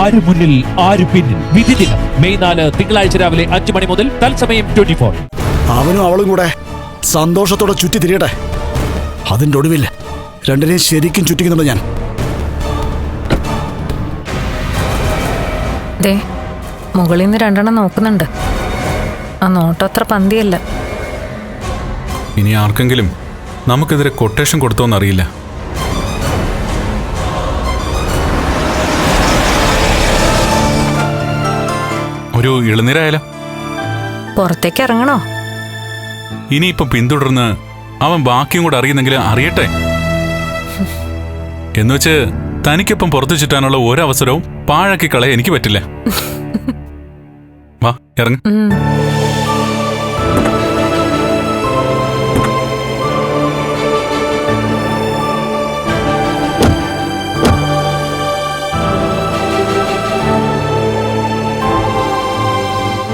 ആര് മുന്നിൽ ആര് പിന്നിൽ വിധി ദിനം മെയ് 4 തിങ്കളാഴ്ച രാവിലെ 5 മണി മുതൽ തത്സമയം 24. അവനും അവളും കൂടെ സന്തോഷത്തോടെ ചുറ്റി തിരിയട്ടെ. അതിൻ്റെ ഒടുവിൽ രണ്ടിനെയും ശരിക്കും ചുറ്റിക്കുന്നുണ്ട് ഞാൻ. മുകളിൽ നിന്ന് 2 നോക്കുന്നുണ്ട്. ആ നോട്ടം അത്ര പന്തിയല്ല. ഇനി ആർക്കെങ്കിലും നമുക്കെതിരെ കൊട്ടേഷൻ കൊടുത്തോന്നറിയില്ല. ഒരു ഇളനീരായാലോ? പുറത്തേക്ക് ഇറങ്ങണോ? ഇനിയിപ്പം പിന്തുടർന്ന് അവൻ ബാക്കിയും കൂടെ അറിയുന്നെങ്കിൽ അറിയട്ടെ. എന്നുവെച്ച് തനിക്കൊപ്പം പുറത്തു ചുറ്റാനുള്ള ഒരവസരവും പാഴാക്കി കളയാൻ എനിക്ക് പറ്റില്ല. വാ ഇറങ്ങ.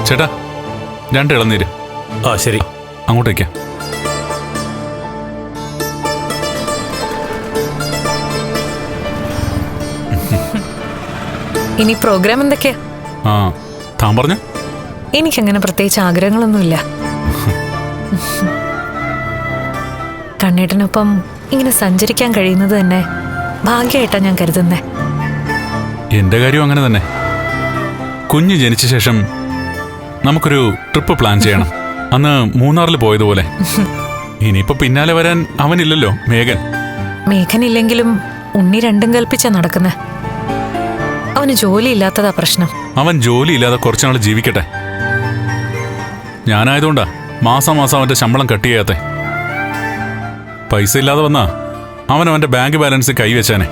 ചേട്ടാ 2 ഇളനീര്. ആ ശരി, അങ്ങോട്ട് വയ്ക്കാം. ഇനി പ്രോഗ്രാം എന്തൊക്കെയാ? ആ താൻ പറഞ്ഞ. എനിക്കങ്ങനെ പ്രത്യേകിച്ച് ആഗ്രഹങ്ങളൊന്നുമില്ല. കണ്ണേട്ടനൊപ്പം ഇങ്ങനെ സഞ്ചരിക്കാൻ കഴിയുന്നത് തന്നെ ഭാഗ്യമായിട്ടാ ഞാൻ കരുതുന്നേ. എന്റെ കാര്യം അങ്ങനെ തന്നെ. കുഞ്ഞ് ജനിച്ച ശേഷം നമുക്കൊരു ട്രിപ്പ് പ്ലാൻ ചെയ്യണം. അന്ന് മൂന്നാറിൽ പോയതുപോലെ. ഇനിയിപ്പോ പിന്നാലെ വരാൻ അവനില്ലല്ലോ, മേഘൻ. മേഘനില്ലെങ്കിലും ഉണ്ണി 2 കൽപ്പിച്ചാ നടക്കുന്നേ. അവന് ജോലി ഇല്ലാത്തതാ പ്രശ്നം. അവൻ ജോലി ഇല്ലാതെ കുറച്ചുനാൾ ജീവിക്കട്ടെ. ഞാനായതുകൊണ്ടാ മാസം അവന്റെ ശമ്പളം കട്ട് ചെയ്യാത്തെ. പൈസ ഇല്ലാതെ വന്നാ അവന്റെ ബാങ്ക് ബാലൻസ് കൈവച്ചാനെ.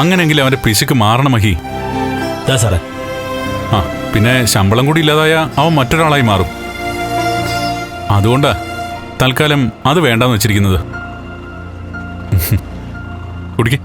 അങ്ങനെയെങ്കിലും അവന്റെ പിശുക്ക് മാറണം മഹി. സാറേ. ആ പിന്നെ ശമ്പളം കൂടി ഇല്ലാതായ അവൻ മറ്റൊരാളായി മാറും. അതുകൊണ്ടാ തൽക്കാലം അത് വേണ്ടാന്ന് വെച്ചിരിക്കുന്നത്. കുടിക്ക്.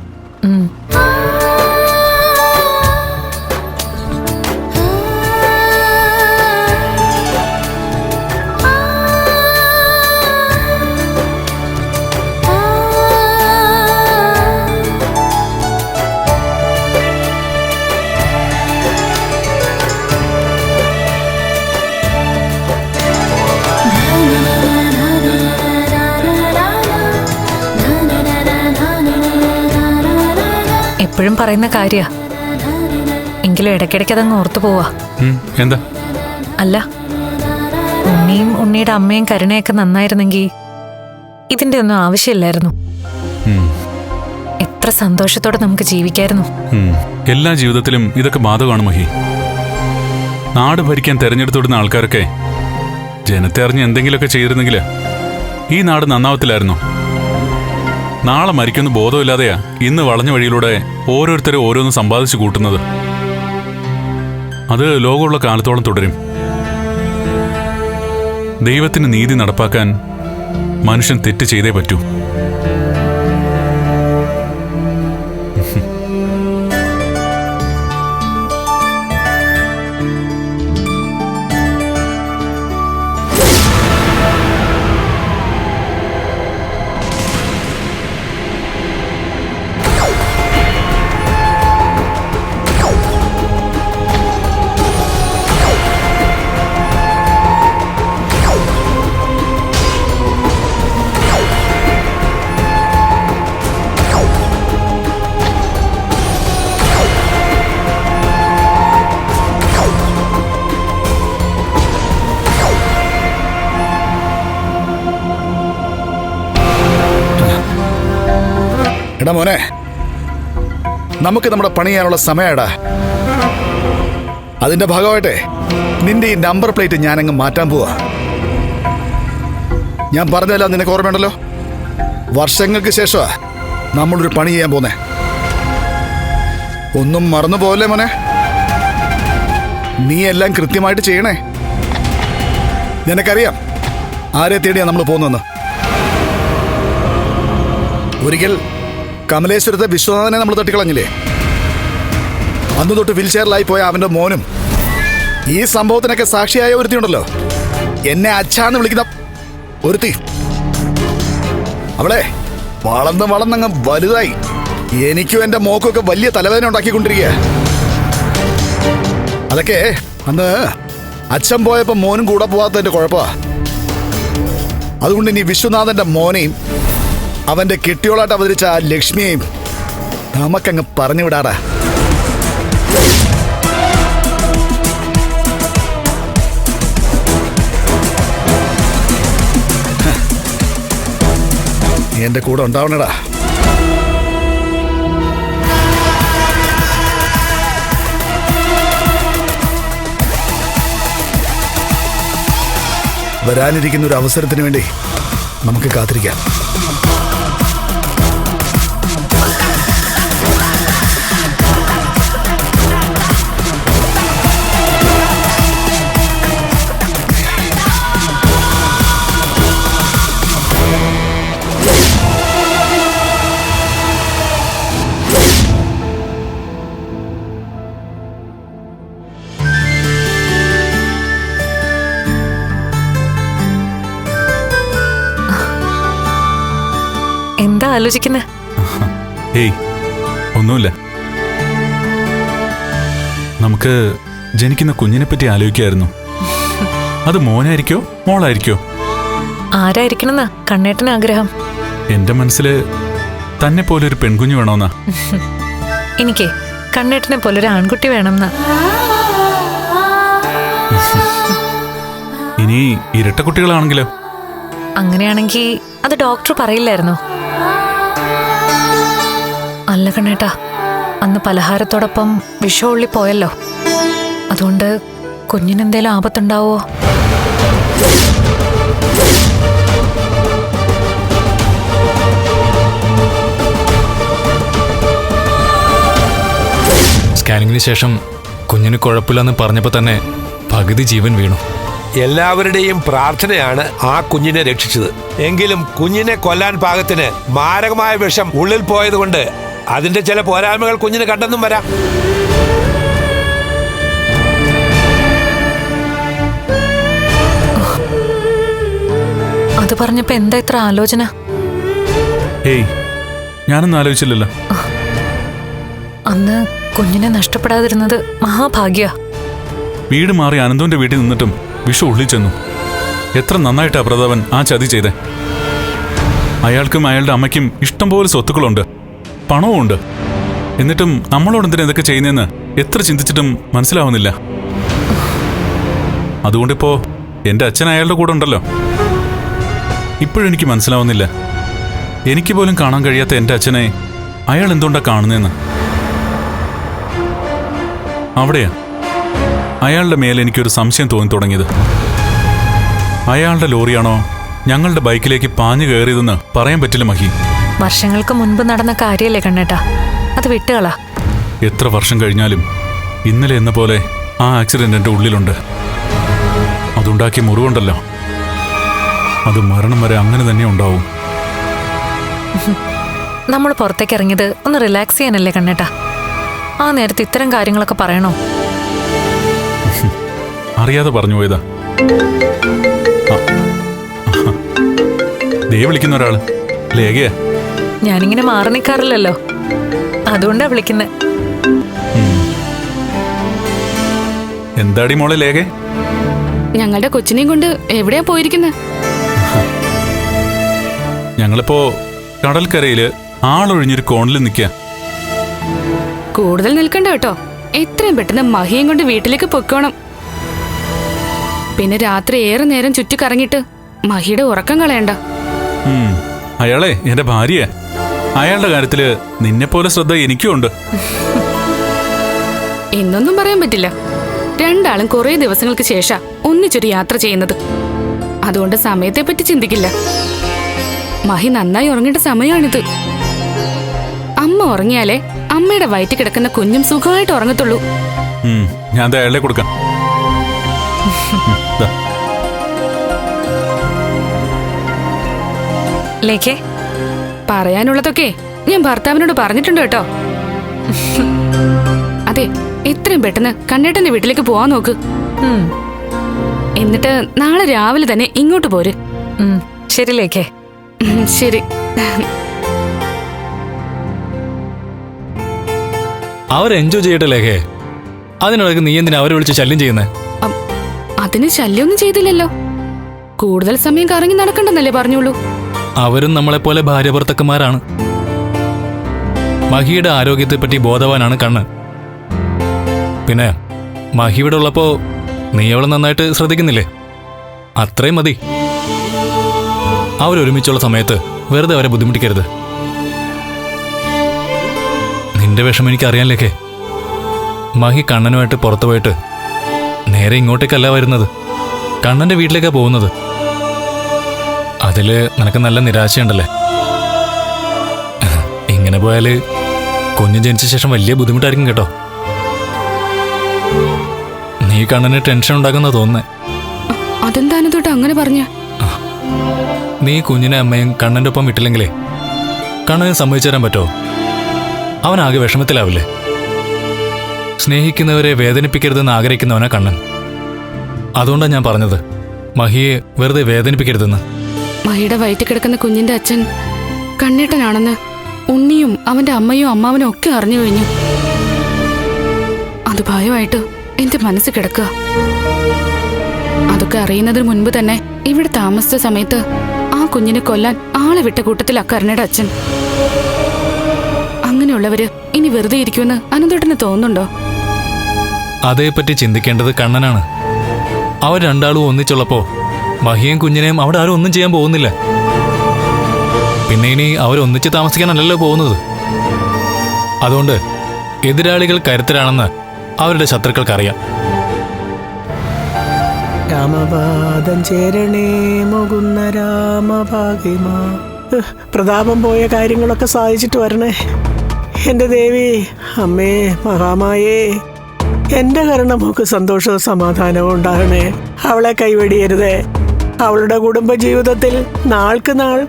എപ്പോഴും പറയുന്ന കാര്യാ, എങ്കിലും ഇടയ്ക്കിടയ്ക്ക് അതങ്ങ് ഓർത്തു പോവാ. എന്താ? അല്ല, ഉണ്ണിയും ഉണ്ണിയുടെ അമ്മയും കരുണയൊക്കെ നന്നായിരുന്നെങ്കിൽ ഇതിന്റെ ഒന്നും ആവശ്യമില്ലായിരുന്നു. എത്ര സന്തോഷത്തോടെ നമുക്ക് ജീവിക്കായിരുന്നു. എല്ലാ ജീവിതത്തിലും ഇതൊക്കെ ബാധകമാണ് മഹി. നാട് ഭരിക്കാൻ തെരഞ്ഞെടുത്തുവിടുന്ന ആൾക്കാരൊക്കെ ജനത്തെ അറിഞ്ഞ് എന്തെങ്കിലുമൊക്കെ ചെയ്തിരുന്നെങ്കിൽ ഈ നാട് നന്നാവത്തില്ലായിരുന്നു. നാളെ മരിക്കുന്ന ബോധമില്ലാതെയാ ഇന്ന് വളഞ്ഞ വഴിയിലൂടെ ഓരോരുത്തരും ഓരോന്ന് സമ്പാദിച്ചു കൂട്ടുന്നത്. അത് ലോകമുള്ള കാലത്തോളം തുടരും. ദൈവത്തിന് നീതി നടപ്പാക്കാൻ മനുഷ്യൻ തെറ്റ് ചെയ്തേ പറ്റൂ. എടാ മോനെ, നമുക്ക് നമ്മുടെ പണി ചെയ്യാനുള്ള സമയടാ. അതിന്റെ ഭാഗമായിട്ടെ നിന്റെ ഈ നമ്പർ പ്ലേറ്റ് ഞാനങ്ങ് മാറ്റാൻ പോവാ. ഞാൻ പറഞ്ഞതല്ല നിനക്ക് ഓർമ്മയുണ്ടല്ലോ, വർഷങ്ങൾക്ക് ശേഷമാ നമ്മളൊരു പണി ചെയ്യാൻ പോന്നേ. ഒന്നും മറന്നു പോകല്ലേ മോനെ. നീ എല്ലാം കൃത്യമായിട്ട് ചെയ്യണേ. നിനക്കറിയാം ആരെ തേടിയാ നമ്മൾ പോകുന്നെന്ന്. ഒരിക്കൽ കമലേശ്വരത്തെ വിശ്വനാഥനെ നമ്മൾ തട്ടിക്കളഞ്ഞില്ലേ? അന്ന് തൊട്ട് വീൽചെയറിലായി പോയ അവന്റെ മോനും ഈ സംഭവത്തിനൊക്കെ സാക്ഷിയായ ഒരുത്തിയുണ്ടല്ലോ, എന്നെ അച്ഛാന്ന് വിളിക്കുന്ന ഒരുത്തി. അവളെ വളർന്നങ്ങ് വലുതായി. എനിക്കും എന്റെ മോക്കൊക്കെ വലിയ തലവേദന ഉണ്ടാക്കിക്കൊണ്ടിരിക്കുക. അതൊക്കെ അന്ന് അച്ഛൻ പോയപ്പോ മോനും കൂടെ പോവാത്തതിന്റെ കുഴപ്പമാ. അതുകൊണ്ട് ഇനി വിശ്വനാഥന്റെ മോനെയും അവന്റെ കെട്ടിയോളായിട്ട് അവതരിച്ച ആ ലക്ഷ്മിയെയും നമുക്കങ്ങ് പറഞ്ഞു വിടാടാ. നീ എന്റെ കൂടെ ഉണ്ടാവണടാ. വരാനിരിക്കുന്ന ഒരു അവസരത്തിന് വേണ്ടി നമുക്ക് കാത്തിരിക്കാം. എന്താ ആലോചിക്കുന്നേ? ഏയ് ഒന്നുമില്ല. നമുക്ക് ജനിക്കുന്ന കുഞ്ഞിനെ പറ്റി ആലോചിക്കായിരുന്നു. അത് മോനായിരിക്കോ മോളായിരിക്കോ? ആരായിരിക്കണമെന്നാ കണ്ണേട്ടന് ആഗ്രഹം? എന്റെ മനസ്സില് തന്നെ പോലെ ഒരു പെൺകുഞ്ഞു വേണമെന്നാ. എനിക്ക് കണ്ണേട്ടനെ പോലൊരു ആൺകുട്ടി വേണമെന്നാ. ഇനി ഇരട്ട കുട്ടികളാണെങ്കിലോ? അങ്ങനെയാണെങ്കിൽ അത് ഡോക്ടർ പറയില്ലായിരുന്നോ? അല്ല കണ്ണേട്ടാ, അന്ന് പലഹാരത്തോടൊപ്പം വിഷമുള്ളി പോയല്ലോ. അതുകൊണ്ട് കുഞ്ഞിനെന്തേലും ആപത്തുണ്ടാവോ? സ്കാനിങ്ങിന് ശേഷം കുഞ്ഞിന് കുഴപ്പമില്ലെന്ന് പറഞ്ഞപ്പോൾ തന്നെ പകുതി ജീവൻ വീണു. എല്ലാവരുടെയും പ്രാർത്ഥനയാണ് ആ കുഞ്ഞിനെ രക്ഷിച്ചത്. എങ്കിലും കുഞ്ഞിനെ കൊല്ലാൻ പാകത്തിന് മാരകമായ വിഷം ഉള്ളിൽ പോയതുകൊണ്ട് അതിന്റെ ചില പോരായ്മകൾ കുഞ്ഞിന് കണ്ടെന്നും വരാം. അത് പറഞ്ഞപ്പോ എന്താ ഇത്ര ആലോചന? ഏയ് ഞാനൊന്നും ആലോചിച്ചില്ലല്ലോ. അന്ന് കുഞ്ഞിനെ നഷ്ടപ്പെടാതിരുന്നത് മഹാഭാഗ്യ. വീട് മാറി അനന്തുവിന്റെ വീട്ടിൽ നിന്നിട്ടും വിഷു ഉള്ളിൽ ചെന്നു. എത്ര നന്നായിട്ടാ പ്രതാപൻ ആ ചതി ചെയ്തേ. അയാൾക്കും അയാളുടെ അമ്മയ്ക്കും ഇഷ്ടംപോലെ സ്വത്തുക്കളുണ്ട്, പണവും ഉണ്ട്. എന്നിട്ടും നമ്മളോട് എന്തിനാ ഇതൊക്കെ ചെയ്യുന്നതെന്ന് എത്ര ചിന്തിച്ചിട്ടും മനസ്സിലാവുന്നില്ല. അതുകൊണ്ടിപ്പോ എന്റെ അച്ഛൻ അയാളുടെ കൂടെ ഉണ്ടല്ലോ. ഇപ്പോഴെനിക്ക് മനസ്സിലാവുന്നില്ല, എനിക്ക് പോലും കാണാൻ കഴിയാത്ത എന്റെ അച്ഛനെ അയാൾ എന്തുകൊണ്ടാ കാണുന്നതെന്ന്. അവിടെയാ അയാളുടെ മേലെ എനിക്കൊരു സംശയം തോന്നി തുടങ്ങിയത്. അയാളുടെ ലോറിയാണോ ഞങ്ങളുടെ ബൈക്കിലേക്ക് പാഞ്ഞു കയറിയതെന്ന് പറയാൻ പറ്റില്ല മഹി. വർഷങ്ങൾക്ക് മുൻപ് നടന്ന കാര്യല്ലേ കണ്ണേട്ടാ, അത് വിട്ടുകളാ. എത്ര വർഷം കഴിഞ്ഞാലും ഇന്നലെ എന്ന പോലെ ആ ആക്സിഡന്റ് എൻ്റെ ഉള്ളിലുണ്ട്. അതുണ്ടാക്കിയ മുറിവുണ്ടല്ലോ, അത് മരണം വരെ അങ്ങനെ തന്നെ ഉണ്ടാവും. നമ്മൾ പുറത്തേക്ക് ഇറങ്ങിയത് ഒന്ന് റിലാക്സ് ചെയ്യാനല്ലേ കണ്ണേട്ടാ? ആ നേരത്തെ ഇത്തരം കാര്യങ്ങളൊക്കെ പറയണോ? അറിയാതെ പറഞ്ഞു പോയതാ. ദേ വിളിക്കുന്ന ഒരാള് ലേഖയാ. ഞാനിങ്ങനെ മാറി നിൽക്കാറില്ലല്ലോ, അതുകൊണ്ടാ വിളിക്കുന്നത്. എന്താടി മോളെ ലേഖ? ഞങ്ങളുടെ കൊച്ചിനെയും കൊണ്ട് എവിടെയാ പോയിരിക്കുന്നത്? ഞങ്ങളിപ്പോ കടൽക്കരയില് ആളൊഴിഞ്ഞൊരു കോണിൽ നിൽക്കുക. കൂടുതൽ നിൽക്കണ്ട കേട്ടോ, എത്രയും പെട്ടെന്ന് മഹിയും കൊണ്ട് വീട്ടിലേക്ക് പൊക്കോണം. പിന്നെ രാത്രി ഏറെ നേരം ചുറ്റിക്കറങ്ങിട്ട് മഹിയുടെ ഉറക്കം കളയണ്ട. അയാളെ എന്റെ ഭാര്യയാ. അയാളുടെ കാര്യത്തില് നിന്നെപ്പോലെ ശ്രദ്ധ എനിക്കും ഉണ്ട്. എന്നൊന്നും പറയാൻ പറ്റില്ല. രണ്ടാളും കുറെ ദിവസങ്ങൾക്ക് ശേഷം ഒന്നിച്ചൊരു യാത്ര ചെയ്യുന്നത്. അതുകൊണ്ട് സമയത്തെപ്പറ്റി ചിന്തിക്കില്ല. മഹി നന്നായി ഉറങ്ങേണ്ട സമയമാണിത്. അമ്മ ഉറങ്ങിയാലേ അമ്മയുടെ വയറ്റിൽ കിടക്കുന്ന കുഞ്ഞും സുഖമായിട്ട് ഉറങ്ങത്തുള്ളൂ. ഞാൻ അയാളെ കൊടുക്കാം. ലേഖേ, പറയാനുള്ളതൊക്കെ ഞാൻ ഭർത്താവിനോട് പറഞ്ഞിട്ടുണ്ട് കേട്ടോ. അതെ, എത്രയും പെട്ടെന്ന് കണ്ണേട്ടന്റെ വീട്ടിലേക്ക് പോവാൻ നോക്ക്. എന്നിട്ട് നാളെ രാവിലെ തന്നെ ഇങ്ങോട്ട് പോര്. ശരി ലേഖേ. ശരി. അവർ എൻജോയ് ചെയ്യട്ടെ ലേഖേ. അതിനിടയ്ക്ക് നീ എന്തിനാ അവരെ വിളിച്ച് ശല്യം ചെയ്യുന്നേ? അതിന് ശല്യമൊന്നും ചെയ്തില്ലല്ലോ. കൂടുതൽ സമയം കറങ്ങി നടക്കണ്ടെന്നല്ലേ പറഞ്ഞുള്ളൂ. അവരും നമ്മളെപ്പോലെ ഭാര്യ ഭർത്തക്കന്മാരാണ്. മഹിയുടെ ആരോഗ്യത്തെപ്പറ്റി ബോധവാനാണ് കണ്ണൻ. പിന്നെ മഹി ഇവിടെ ഉള്ളപ്പോ നീ അവളെ നന്നായിട്ട് ശ്രദ്ധിക്കുന്നില്ലേ? അത്രയും മതി. അവരൊരുമിച്ചുള്ള സമയത്ത് വെറുതെ അവരെ ബുദ്ധിമുട്ടിക്കരുത്. നിന്റെ വിഷമം എനിക്കറിയാനില്ലേക്കേ. മഹി കണ്ണനുമായിട്ട് പുറത്തു പോയിട്ട് നേരെ ഇങ്ങോട്ടേക്കല്ല വരുന്നത്, കണ്ണന്റെ വീട്ടിലേക്കാ പോകുന്നത്. അതില് നിനക്ക് നല്ല നിരാശയുണ്ടല്ലേ? ഇങ്ങനെ പോയാല് കുഞ്ഞ് ജനിച്ച ശേഷം വലിയ ബുദ്ധിമുട്ടായിരിക്കും കേട്ടോ. നീ കണ്ണന് ടെൻഷൻ ഉണ്ടാക്കുന്ന തോന്നുന്നേ. അതെന്താണ് തൊട്ട് അങ്ങനെ പറഞ്ഞ? നീ കുഞ്ഞിനെ അമ്മയും കണ്ണന്റെ ഒപ്പം വിട്ടില്ലെങ്കിലേ കണ്ണന് സമ്മതിച്ചു തരാൻ പറ്റുമോ? അവനാകെ വിഷമത്തിലാവില്ലേ? സ്നേഹിക്കുന്നവരെ വേദനിപ്പിക്കരുതെന്ന് ആഗ്രഹിക്കുന്നവനാ കണ്ണൻ. അതുകൊണ്ടാണ് ഞാൻ പറഞ്ഞത് മഹിയെ വെറുതെ വേദനിപ്പിക്കരുതെന്ന്. മഹിയുടെ വയറ്റിൽ കിടക്കുന്ന കുഞ്ഞിന്റെ അച്ഛൻ കണ്ണേട്ടനാണെന്ന് ഉണ്ണിയും അവന്റെ അമ്മയും അമ്മാവനും ഒക്കെ അറിഞ്ഞു കഴിഞ്ഞു. അത് ഭയമായിട്ട് എന്റെ മനസ്സ് കിടക്കുക. അതൊക്കെ അറിയുന്നതിന് മുൻപ് തന്നെ ഇവിടെ താമസിച്ച സമയത്ത് ആ കുഞ്ഞിനെ കൊല്ലാൻ ആളെ വിട്ട കൂട്ടത്തിൽ അക്കരണയുടെ അച്ഛൻ. അങ്ങനെയുള്ളവര് ഇനി വെറുതെ ഇരിക്കുമെന്ന് അനന്തോട്ടന് തോന്നുന്നുണ്ടോ? അതേപ്പറ്റി ചിന്തിക്കേണ്ടത് കണ്ണനാണ്. അവർ രണ്ടാളും ഒന്നിച്ചുള്ളപ്പോ മഹിയും കുഞ്ഞിനെയും അവിടെ ആരും ഒന്നും ചെയ്യാൻ പോകുന്നില്ല. പിന്നെ ഇനി അവരൊന്നിച്ച് താമസിക്കാനല്ലല്ലോ പോകുന്നത്. അതുകൊണ്ട് എതിരാളികൾ കരുത്തരാണെന്ന് അവരുടെ ശത്രുക്കൾക്കറിയാം. രാമപാദം ചേരണേ മുകുന്ന രാമഭാഗ്യമാ. പ്രതാപം പോയ കാര്യങ്ങളൊക്കെ സാധിച്ചിട്ട് വരണേ എൻ്റെ ദേവി. അമ്മേ മഹാമായേ, എൻ്റെ കരുണമൊക്കെ സന്തോഷവും സമാധാനവും ഉണ്ടാകണേ. അവളെ കൈവെടിയരുതേ. അവളുടെ കുടുംബ ജീവിതത്തിൽ നാൾക്ക് നാൾ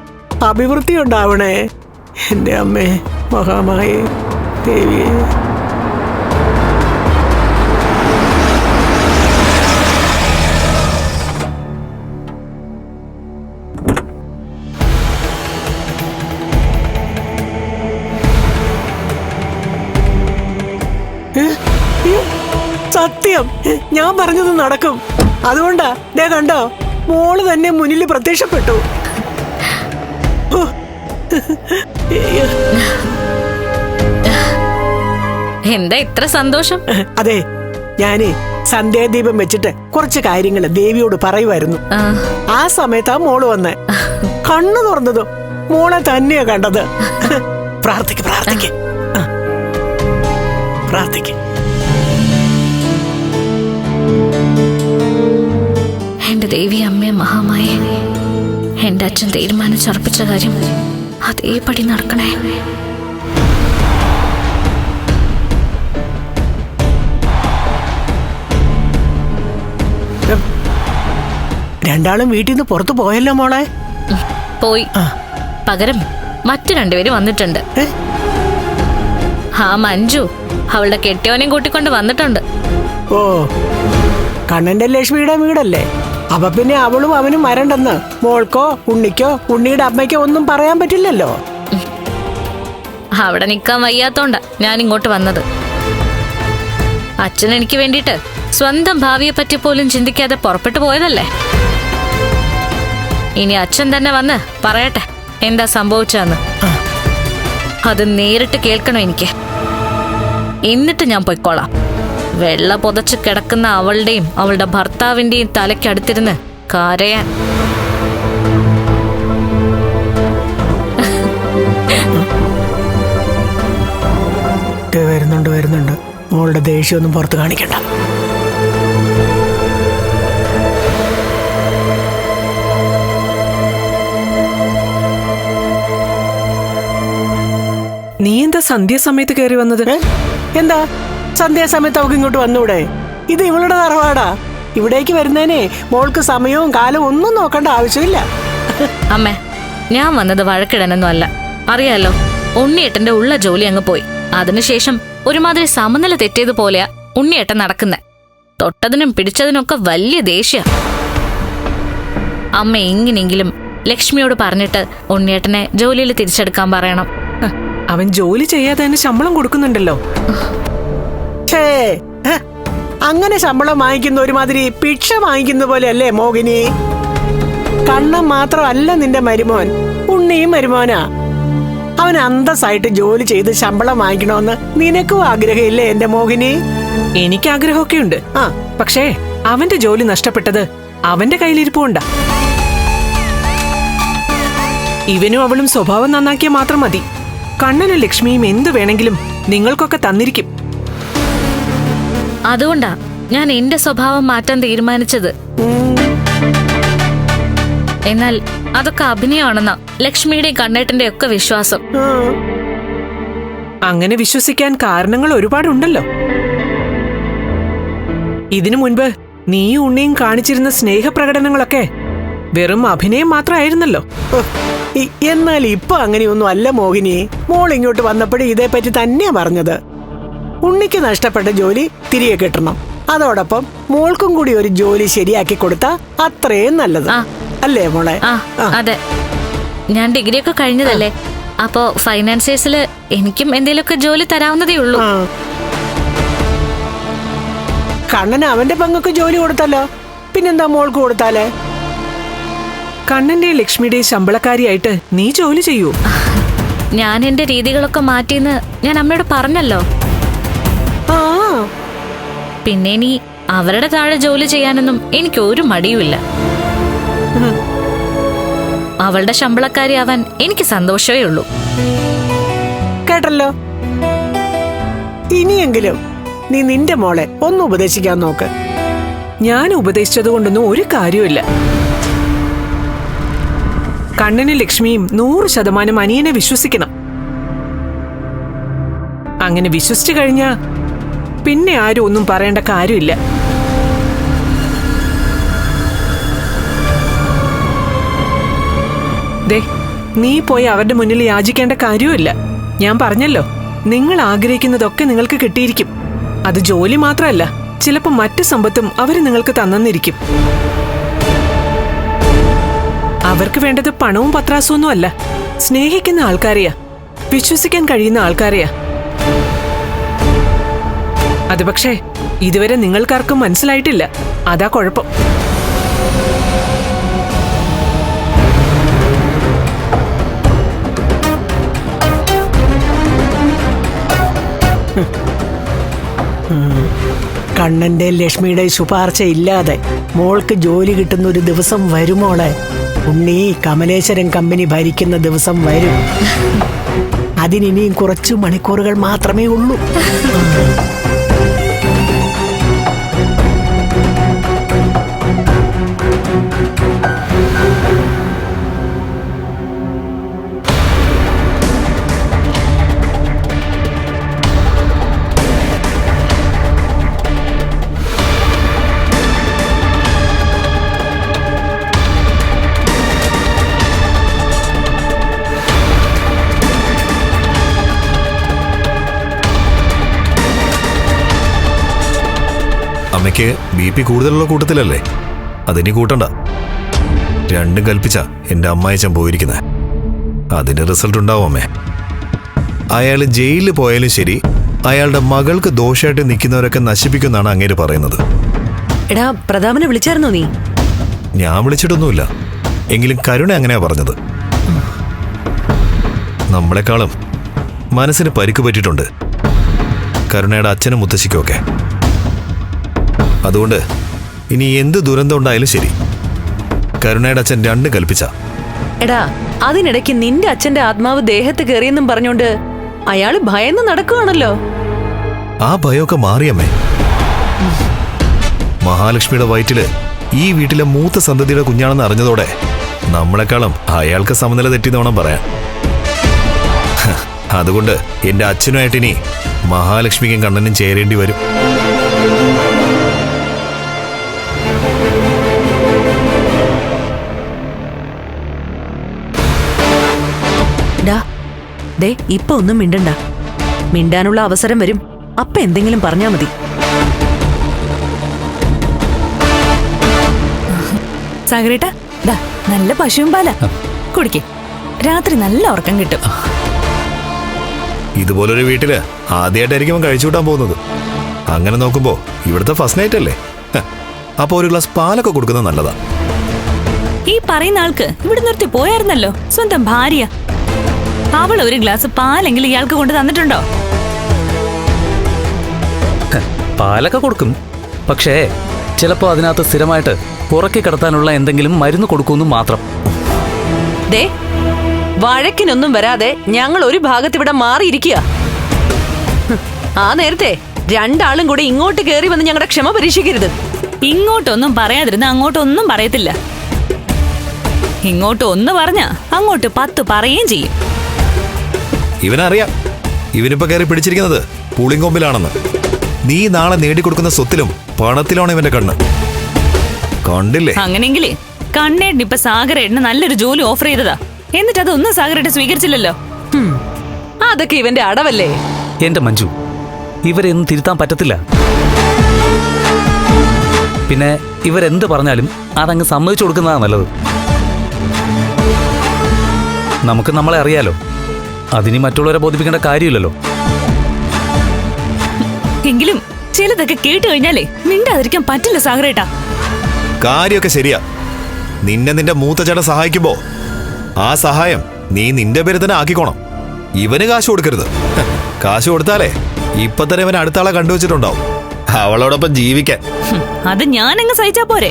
അഭിവൃദ്ധി ഉണ്ടാവണേ എൻ്റെ അമ്മേ മഹാമായേ ദേവിയെ. സത്യം, ഞാൻ പറഞ്ഞത് നടക്കും. അതുകൊണ്ടാ ദേ കണ്ടോ, മോള് തന്നെ മുന്നിൽ പ്രത്യക്ഷപ്പെട്ടു. എന്താ ഇത്ര സന്തോഷം? അതെ, ഞാനേ സന്ധ്യാദീപം വെച്ചിട്ട് കുറച്ച് കാര്യങ്ങൾ ദേവിയോട് പറയുമായിരുന്നു. ആ സമയത്താ മോള് വന്നേ. കണ്ണു തുറന്നതും മോളെ തന്നെയാ കണ്ടത്. പ്രാർത്ഥിക്ക് പ്രാർത്ഥിക്ക് പ്രാർത്ഥിക്ക്. എന്റെ ദേവി അമ്മേ മഹാമായ, എന്റെ അച്ഛൻ തീരുമാനിച്ചർപ്പിച്ച കാര്യം അതേപടി നടക്കണേ. രണ്ടാളും വീട്ടിൽ നിന്ന് പുറത്തു പോയല്ലോ മോളെ. പോയി. പകരം മറ്റു രണ്ടുപേര് വന്നിട്ടുണ്ട്. ആ മഞ്ജു അവളുടെ കെട്ടിയവനെയും കൂട്ടിക്കൊണ്ട് വന്നിട്ടുണ്ട്. ഓ, കണ്ണന്റെ ലക്ഷ്മിയുടെ വീടല്ലേ? അപ്പൊ പിന്നെ അവളും അവനും വരണ്ടെന്ന് മോൾക്കോ ഉണ്ണിക്കോ ഉണ്ണിയുടെ അമ്മയ്ക്കോ ഒന്നും പറയാൻ പറ്റില്ലല്ലോ. അവിടെ നിൽക്കാൻ വയ്യാത്തോണ്ടാ ഞാൻ ഇങ്ങോട്ട് വന്നത്. അച്ഛൻ എനിക്ക് വേണ്ടിയിട്ട് സ്വന്തം ഭാവിയെ പറ്റി പോലും ചിന്തിക്കാതെ പുറപ്പെട്ടു പോയതല്ലേ. ഇനി അച്ഛൻ തന്നെ വന്ന് പറയട്ടെ എന്താ സംഭവിച്ചതെന്ന്. അത് നേരിട്ട് കേൾക്കണം എനിക്ക്. എന്നിട്ട് ഞാൻ പൊയ്ക്കോളാം. വെള്ള പുതച്ച് കിടക്കുന്ന അവളുടെയും അവളുടെ ഭർത്താവിന്റെയും തലയ്ക്കടുത്തിരുന്ന് കരയാൻ. വരുന്നുണ്ട്. മോളുടെ ദേഷ്യമൊന്നും പുറത്ത് കാണിക്കണ്ട. നീ എന്താ സന്ധ്യാസമയത്ത് കയറി വന്നത്? എന്താ സന്ധ്യാസമയത്ത് അവൾക്ക് ഇങ്ങോട്ട് വന്നൂടെ? ഇത് ഇവളുടെ തറവാടാ. ഇവിടേക്ക് വരുന്നതിനെ മോൾക്ക് സമയവും കാലവും ഒന്നും നോക്കേണ്ട ആവശ്യമില്ല. അമ്മേ, ഞാൻ വന്നത് വഴക്കിടാനൊന്നും അല്ല. അറിയാലോ, ഉണ്ണിയേട്ടന്റെ ഉള്ള ജോലി അങ്ങ് പോയി. അതിനുശേഷം ഒരുമാതിരി സമനില തെറ്റിയതുപോലെയാ ഉണ്ണിയേട്ടൻ നടക്കുന്നെ. തൊട്ടതിനും പിടിച്ചതിനൊക്കെ വലിയ ദേഷ്യ. അമ്മ എങ്ങനെയെങ്കിലും ലക്ഷ്മിയോട് പറഞ്ഞിട്ട് ഉണ്ണിയേട്ടനെ ജോലിയിൽ തിരിച്ചെടുക്കാൻ പറയണം. അവൻ ജോലി ചെയ്യാതെ തന്നെ ശമ്പളം കൊടുക്കുന്നുണ്ടല്ലോ. ഹ, അങ്ങനെ ശമ്പളം വാങ്ങിക്കുന്ന ഒരുമാതിരി ഭിക്ഷ വാങ്ങിക്കുന്ന പോലെയല്ലേ മോഹിനി? കണ്ണൻ മാത്രമല്ല നിന്റെ മരുമോൻ, ഉണ്ണിയും മരുമോനാ. അവൻ അന്തസ്സായിട്ട് ജോലി ചെയ്ത് ശമ്പളം വാങ്ങിക്കണമെന്ന് നിനക്കും ആഗ്രഹമില്ലേ എന്റെ മോഹിനി? എനിക്ക് ആഗ്രഹമൊക്കെ ഉണ്ട്. ആ, പക്ഷേ അവന്റെ ജോലി നഷ്ടപ്പെട്ടത് അവന്റെ കയ്യിലിരിപ്പുണ്ടാ. ഇവനും അവളും സ്വഭാവം നന്നാക്കിയാൽ മാത്രം മതി. കണ്ണനും ലക്ഷ്മിയും എന്തു വേണമെങ്കിലും നിങ്ങൾക്കൊക്കെ തന്നിരിക്കും. അതുകൊണ്ടാ ഞാൻ എന്റെ സ്വഭാവം മാറ്റാൻ തീരുമാനിച്ചത്. എന്നാൽ അതൊക്കെ അഭിനയമാണെന്നാ ലക്ഷ്മിയുടെയും കണ്ണേട്ടന്റെ ഒക്കെ വിശ്വാസം. അങ്ങനെ വിശ്വസിക്കാൻ കാരണങ്ങൾ ഒരുപാടുണ്ടല്ലോ. ഇതിനു മുൻപ് നീയും ഉണ്ണിയും കാണിച്ചിരുന്ന സ്നേഹപ്രകടനങ്ങളൊക്കെ വെറും അഭിനയം മാത്രമായിരുന്നല്ലോ. എന്നാൽ ഇപ്പൊ അങ്ങനെയൊന്നും അല്ല മോഹിനി. മോൾ ഇങ്ങോട്ട് വന്നപ്പോഴും ഇതേപ്പറ്റി തന്നെയാ പറഞ്ഞത്. ഉണ്ണിക്ക് നഷ്ടപ്പെട്ട ജോലി തിരികെ കിട്ടണം, അതോടൊപ്പം മോൾക്കും കൂടി ഒരു ജോലി ശരിയാക്കി കൊടുത്താ അത്രയും നല്ലത്, അല്ലേ മോളെ? അതെ, ഞാൻ ഡിഗ്രി ഒക്കെ കഴിഞ്ഞതല്ലേ, അപ്പോ ഫൈനാൻസിയേഴ്സില് എനിക്കും എന്തെങ്കിലുമൊക്കെ ജോലി തരാവുന്നതേ ഉള്ളൂ. കണ്ണന് അവന്റെ പങ്കൊക്കെ ജോലി കൊടുത്തല്ലോ, പിന്നെന്താ മോൾക്ക് കൊടുത്താലേ? കണ്ണന്റെ ലക്ഷ്മിയുടെ ശമ്പളക്കാരിയായിട്ട് നീ ജോലി ചെയ്യൂ. ഞാൻ എന്റെ രീതികളൊക്കെ മാറ്റിന്ന് ഞാൻ അമ്മയോട് പറഞ്ഞല്ലോ. പിന്നെ ഇനി അവരുടെ താഴെ ജോലി ചെയ്യാനൊന്നും എനിക്ക് ഒരു മടിയുമില്ല. അവളുടെ ശമ്പളക്കാരി ആവാൻ എനിക്ക് സന്തോഷമേ ഉള്ളൂ. കേട്ടല്ലോ, ഇനിയെങ്കിലും നീ നിന്റെ മോളെ ഒന്ന് ഉപദേശിക്കാൻ നോക്ക്. ഞാൻ ഉപദേശിച്ചത് കൊണ്ടൊന്നും ഒരു കാര്യമില്ല. കണ്ണനും ലക്ഷ്മിയും 100% അനിയനെ വിശ്വസിക്കണം. അങ്ങനെ വിശ്വസിച്ചു കഴിഞ്ഞാ പിന്നെ ആരും ഒന്നും പറയേണ്ട കാര്യമില്ല. ദേ, നീ പോയി അവരുടെ മുന്നിൽ യാചിക്കേണ്ട കാര്യമില്ല. ഞാൻ പറഞ്ഞല്ലോ, നിങ്ങൾ ആഗ്രഹിക്കുന്നതൊക്കെ നിങ്ങൾക്ക് കിട്ടിയിരിക്കും. അത് ജോലി മാത്രമല്ല, ചിലപ്പോൾ മറ്റു സമ്പത്തും അവര് നിങ്ങൾക്ക് തന്നിരിക്കും. അവർക്ക് വേണ്ടത് പണവും പത്രാസൊന്നും അല്ല, സ്നേഹിക്കുന്ന ആൾക്കാരെയാ, വിശ്വസിക്കാൻ കഴിയുന്ന ആൾക്കാരെയാ. അത് പക്ഷേ ഇതുവരെ നിങ്ങൾക്കാർക്കും മനസ്സിലായിട്ടില്ല, അതാ കുഴപ്പം. കണ്ണന്റെ ലക്ഷ്മിയുടെ ശുപാർശ ഇല്ലാതെ മോൾക്ക് ജോലി കിട്ടുന്ന ഒരു ദിവസം വരുമോളെ. ഉണ്ണി കമലേശ്വരൻ കമ്പനി ഭരിക്കുന്ന ദിവസം വരും. അതിനിനിയും കുറച്ചു മണിക്കൂറുകൾ മാത്രമേ ഉള്ളൂ. അമ്മയ്ക്ക് BP കൂടുതലുള്ള കൂട്ടത്തിലല്ലേ, അതിനി കൂട്ടണ്ട. രണ്ടും കൽപ്പിച്ച എന്റെ അമ്മായിച്ചൻ പോയിരിക്കുന്നത്. അതിന്റെ റിസൾട്ട് ഉണ്ടാവും അമ്മേ. അയാൾ ജയിലിൽ പോയാലും ശരി, അയാളുടെ മകൾക്ക് ദോഷമായിട്ട് നിൽക്കുന്നവരൊക്കെ നശിപ്പിക്കുമെന്നാണ് അങ്ങേര് പറയുന്നത്. എടാ, പ്രതാപനെ വിളിച്ചായിരുന്നോ നീ? ഞാൻ വിളിച്ചിട്ടൊന്നുമില്ല, എങ്കിലും കരുണ അങ്ങനെയാ പറഞ്ഞത്. നമ്മളെക്കാളും മനസ്സിന് പരിക്ക് പറ്റിയിട്ടുണ്ട് കരുണയുടെ അച്ഛനും മുത്തശ്ശിക്കുമൊക്കെ. അതുകൊണ്ട് ഇനി എന്ത് ദുരന്തം ഉണ്ടായാലും ശരി, കരുണയുടെ അച്ഛൻ രണ്ടും കൽപ്പിച്ച. എടാ, അതിനിടയ്ക്ക് നിന്റെ അച്ഛന്റെ ആത്മാവ് ദേഹത്ത് കയറിയെന്നും പറഞ്ഞോണ്ട് അയാള് ഭയന്ന് നടക്കുകയാണല്ലോ. ആ ഭയമൊക്കെ മാറിയമ്മേ. മഹാലക്ഷ്മിയുടെ വയറ്റില് ഈ വീട്ടിലെ മൂത്ത സന്തതിയുടെ കുഞ്ഞാണെന്ന് അറിഞ്ഞതോടെ നമ്മളെക്കാളും അയാൾക്ക് സമനില തെറ്റിന്ന് വേണം പറയാൻ. അതുകൊണ്ട് എന്റെ അച്ഛനുമായിട്ട് ഇനി മഹാലക്ഷ്മിക്കും കണ്ണനും ചേരേണ്ടി വരും. ദേ, ഇപ്പൊ ഒന്നും മിണ്ടണ്ട. മിണ്ടാനുള്ള അവസരം വരും, അപ്പ എന്തെങ്കിലും പറഞ്ഞാ മതി. സാഗരേട്ടാ, നല്ല പശുവും പാല കുടിക്കേ, രാത്രി നല്ല ഉറക്കം കിട്ടും. ഇതുപോലൊരു വീട്ടില് ആദ്യമായിട്ടായിരിക്കും കഴിച്ചു കൂട്ടാൻ പോകുന്നത്. അങ്ങനെ നോക്കുമ്പോ ഇവിടുത്തെ ഫസ്റ്റ് നൈറ്റ് അല്ലേ, അപ്പൊ ഒരു ഗ്ലാസ് പാലൊക്കെ കൊടുക്കുന്നത് നല്ലതാ. ഈ പറയുന്ന ആൾക്ക് ഇവിടെ നിർത്തി പോയായിരുന്നല്ലോ സ്വന്തം ഭാര്യ. അവൾ ഒരു ഗ്ലാസ് പാലെങ്കിലും ഇയാൾക്ക് കൊണ്ട് തന്നിട്ടുണ്ടോ? പാലൊക്കെ കൊടുക്കും, പക്ഷേ ചിലപ്പോ അതിനകത്ത് സ്ഥിരമായിട്ട് പുറക്കി കിടത്താനുള്ള എന്തെങ്കിലും മരുന്ന് കൊടുക്കുമെന്ന് മാത്രം. ദേ, വഴക്കിനൊന്നും വരാതെ ഞങ്ങൾ ഒരു ഭാഗത്ത് ഇവിടെ മാറിയിരിക്കുക. ആ നേരത്തെ രണ്ടാളും കൂടി ഇങ്ങോട്ട് കയറി വന്ന് ഞങ്ങളുടെ ക്ഷമ പരീക്ഷിക്കരുത്. ഇങ്ങോട്ടൊന്നും പറയാതിരുന്ന അങ്ങോട്ടൊന്നും പറയത്തില്ല. ഇങ്ങോട്ട് ഒന്ന് പറഞ്ഞ അങ്ങോട്ട് 10 പറയുകയും ചെയ്യും. ഇവനറിയാം ഇവനിപ്പോ കയറി പിടിച്ചിരിക്കുന്നത് പുളിങ്കൊമ്പിലാണെന്ന്. നീ നാളെ നേടിക്കൊടുക്കുന്ന സ്വത്തിലും പണത്തിലാണ് ഇവന്റെ കണ്ണ്. കണ്ടില്ലേ? അങ്ങനെങ്കിലേ കണ്ണേടിന് ഇപ്പൊ സാഗരേടിന് നല്ലൊരു ജോലി ഓഫർ ചെയ്തതാ. എന്നിട്ട് അതൊന്നും സാഗരേട്ട് സ്വീകരിച്ചില്ലല്ലോ. അതൊക്കെ ഇവന്റെ അടവല്ലേ? എന്റെ മഞ്ജു, ഇവരെയൊന്നും തിരുത്താൻ പറ്റത്തില്ല. പിന്നെ ഇവരെന്ത് പറഞ്ഞാലും അതങ്ങ് സമ്മതിച്ചു കൊടുക്കുന്നതാണ് നല്ലത്. നമുക്ക് നമ്മളെ അറിയാലോ, അതിനി മറ്റുള്ളവരെ ബോധിപ്പിക്കേണ്ട കാര്യമില്ലല്ലോ. എങ്കിലും ചിലതൊക്കെ കേട്ട് കഴിഞ്ഞാലേ മിണ്ടാതിരിക്കാൻ പറ്റില്ല സാഗരേട്ടാ. കാര്യമൊക്കെ ശരിയാ. നിന്റെ മൂത്ത ചേട്ടൻ സഹായിക്കുമ്പോ ആ സഹായം നീ നിന്റെ പേര് തന്നെ ആക്കിക്കോണം. ഇവന് കാശ് കൊടുക്കരുത്. കാശ് കൊടുത്താലേ ഇപ്പൊ തന്നെ ഇവൻ അടുത്ത ആളെ കണ്ടുവച്ചിട്ടുണ്ടാവും അവളോടൊപ്പം ജീവിക്കാൻ. അത് ഞാനങ്ങ് സഹിച്ചാ പോരെ?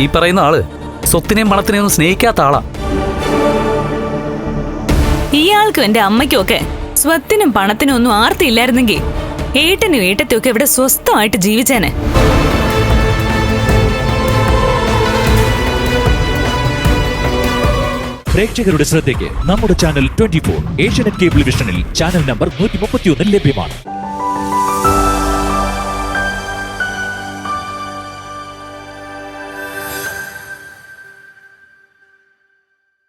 ഈ പറയുന്ന ആള് സ്വത്തിനെയും പണത്തിനെയും ഒന്നും സ്നേഹിക്കാത്ത ആളാ. ഇയാൾക്കും എന്റെ അമ്മയ്ക്കും ഒക്കെ സ്വത്തിനും പണത്തിനും ഒന്നും ആർത്തിയില്ലായിരുന്നെങ്കിൽ ഏട്ടനും ഏട്ടത്തും ഒക്കെ ഇവിടെ സ്വസ്ഥമായിട്ട് ജീവിച്ചേനെ. പ്രേക്ഷകരുടെ ശ്രദ്ധയ്ക്ക് നമ്മുടെ ചാനൽ 24 ഏഷ്യാനെറ്റ് കേബിൾ വിഷനിൽ ചാനൽ നമ്പർ 131 ലഭ്യമാണ്.